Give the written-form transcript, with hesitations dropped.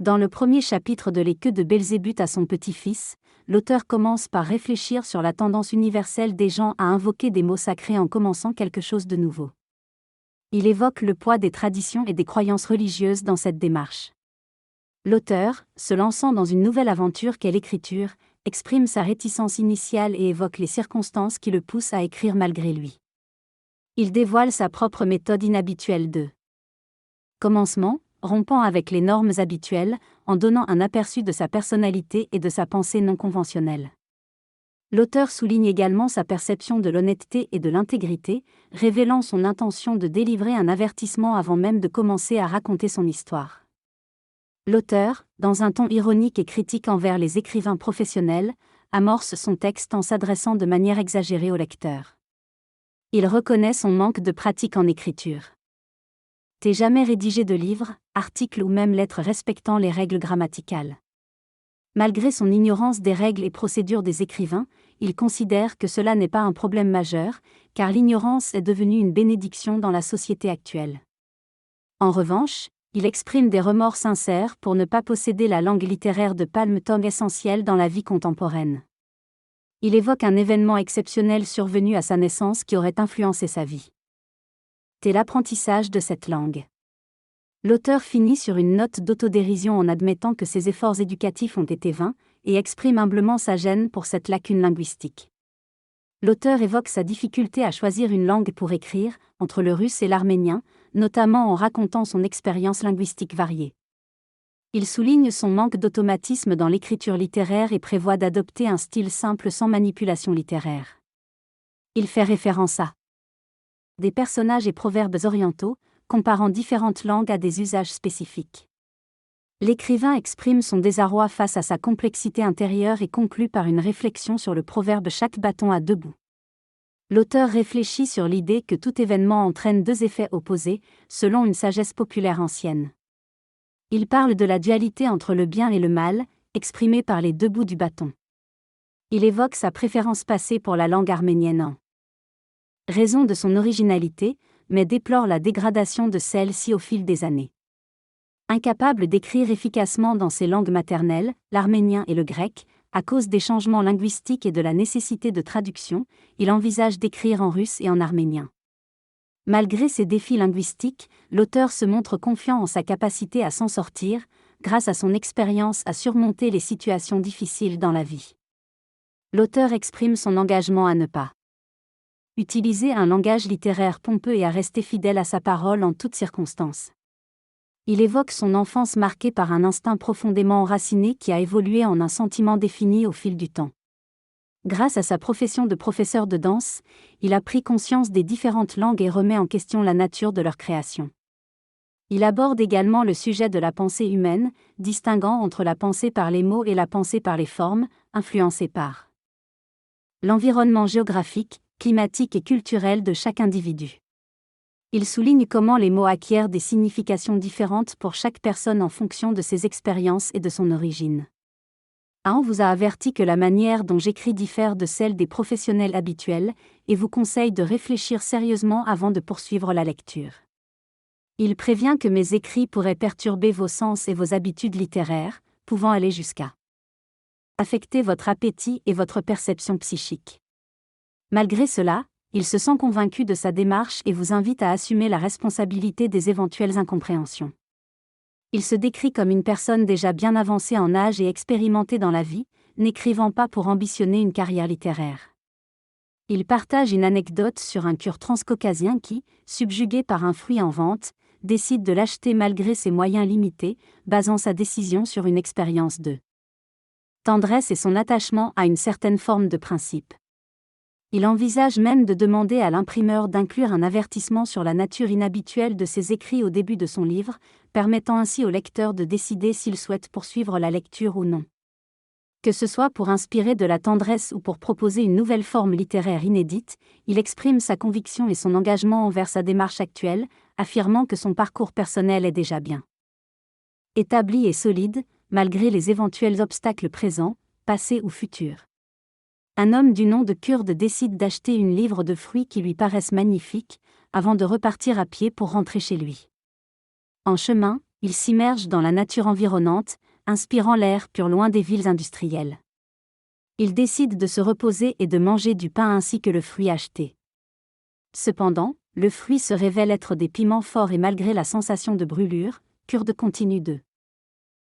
Dans le premier chapitre de Les Queues de Belzébuth à son petit-fils, l'auteur commence par réfléchir sur la tendance universelle des gens à invoquer des mots sacrés en commençant quelque chose de nouveau. Il évoque le poids des traditions et des croyances religieuses dans cette démarche. L'auteur, se lançant dans une nouvelle aventure qu'est l'écriture, exprime sa réticence initiale et évoque les circonstances qui le poussent à écrire malgré lui. Il dévoile sa propre méthode inhabituelle de commencement, rompant avec les normes habituelles, en donnant un aperçu de sa personnalité et de sa pensée non conventionnelle. L'auteur souligne également sa perception de l'honnêteté et de l'intégrité, révélant son intention de délivrer un avertissement avant même de commencer à raconter son histoire. L'auteur, dans un ton ironique et critique envers les écrivains professionnels, amorce son texte en s'adressant de manière exagérée au lecteur. Il reconnaît son manque de pratique en écriture. T'es jamais rédigé de livres, articles ou même lettres respectant les règles grammaticales. Malgré son ignorance des règles et procédures des écrivains, il considère que cela n'est pas un problème majeur, car l'ignorance est devenue une bénédiction dans la société actuelle. En revanche, il exprime des remords sincères pour ne pas posséder la langue littéraire de palme-tome essentielle dans la vie contemporaine. Il évoque un événement exceptionnel survenu à sa naissance qui aurait influencé sa vie. C'est l'apprentissage de cette langue. L'auteur finit sur une note d'autodérision en admettant que ses efforts éducatifs ont été vains, et exprime humblement sa gêne pour cette lacune linguistique. L'auteur évoque sa difficulté à choisir une langue pour écrire, entre le russe et l'arménien, notamment en racontant son expérience linguistique variée. Il souligne son manque d'automatisme dans l'écriture littéraire et prévoit d'adopter un style simple sans manipulation littéraire. Il fait référence à des personnages et proverbes orientaux, comparant différentes langues à des usages spécifiques. L'écrivain exprime son désarroi face à sa complexité intérieure et conclut par une réflexion sur le proverbe « Chaque bâton a deux bouts ». L'auteur réfléchit sur l'idée que tout événement entraîne deux effets opposés, selon une sagesse populaire ancienne. Il parle de la dualité entre le bien et le mal, exprimée par les deux bouts du bâton. Il évoque sa préférence passée pour la langue arménienne en raison de son originalité, mais déplore la dégradation de celle-ci au fil des années. Incapable d'écrire efficacement dans ses langues maternelles, l'arménien et le grec, à cause des changements linguistiques et de la nécessité de traduction, il envisage d'écrire en russe et en arménien. Malgré ces défis linguistiques, l'auteur se montre confiant en sa capacité à s'en sortir, grâce à son expérience à surmonter les situations difficiles dans la vie. L'auteur exprime son engagement à ne pas utiliser un langage littéraire pompeux et à rester fidèle à sa parole en toutes circonstances. Il évoque son enfance marquée par un instinct profondément enraciné qui a évolué en un sentiment défini au fil du temps. Grâce à sa profession de professeur de danse, il a pris conscience des différentes langues et remet en question la nature de leur création. Il aborde également le sujet de la pensée humaine, distinguant entre la pensée par les mots et la pensée par les formes, influencée par l'environnement géographique, climatique et culturel de chaque individu. Il souligne comment les mots acquièrent des significations différentes pour chaque personne en fonction de ses expériences et de son origine. On vous a averti que la manière dont j'écris diffère de celle des professionnels habituels, et vous conseille de réfléchir sérieusement avant de poursuivre la lecture. Il prévient que mes écrits pourraient perturber vos sens et vos habitudes littéraires, pouvant aller jusqu'à affecter votre appétit et votre perception psychique. Malgré cela, il se sent convaincu de sa démarche et vous invite à assumer la responsabilité des éventuelles incompréhensions. Il se décrit comme une personne déjà bien avancée en âge et expérimentée dans la vie, n'écrivant pas pour ambitionner une carrière littéraire. Il partage une anecdote sur un Kurde transcaucasien qui, subjugué par un fruit en vente, décide de l'acheter malgré ses moyens limités, basant sa décision sur une expérience de tendresse et son attachement à une certaine forme de principe. Il envisage même de demander à l'imprimeur d'inclure un avertissement sur la nature inhabituelle de ses écrits au début de son livre, permettant ainsi au lecteur de décider s'il souhaite poursuivre la lecture ou non. Que ce soit pour inspirer de la tendresse ou pour proposer une nouvelle forme littéraire inédite, il exprime sa conviction et son engagement envers sa démarche actuelle, affirmant que son parcours personnel est déjà bien établi et solide, malgré les éventuels obstacles présents, passés ou futurs. Un homme du nom de Kurde décide d'acheter une livre de fruits qui lui paraissent magnifiques, avant de repartir à pied pour rentrer chez lui. En chemin, Il s'immerge dans la nature environnante, inspirant l'air pur loin des villes industrielles. Il décide de se reposer et de manger du pain ainsi que le fruit acheté. Cependant, le fruit se révèle être des piments forts et malgré la sensation de brûlure, Kurde continue de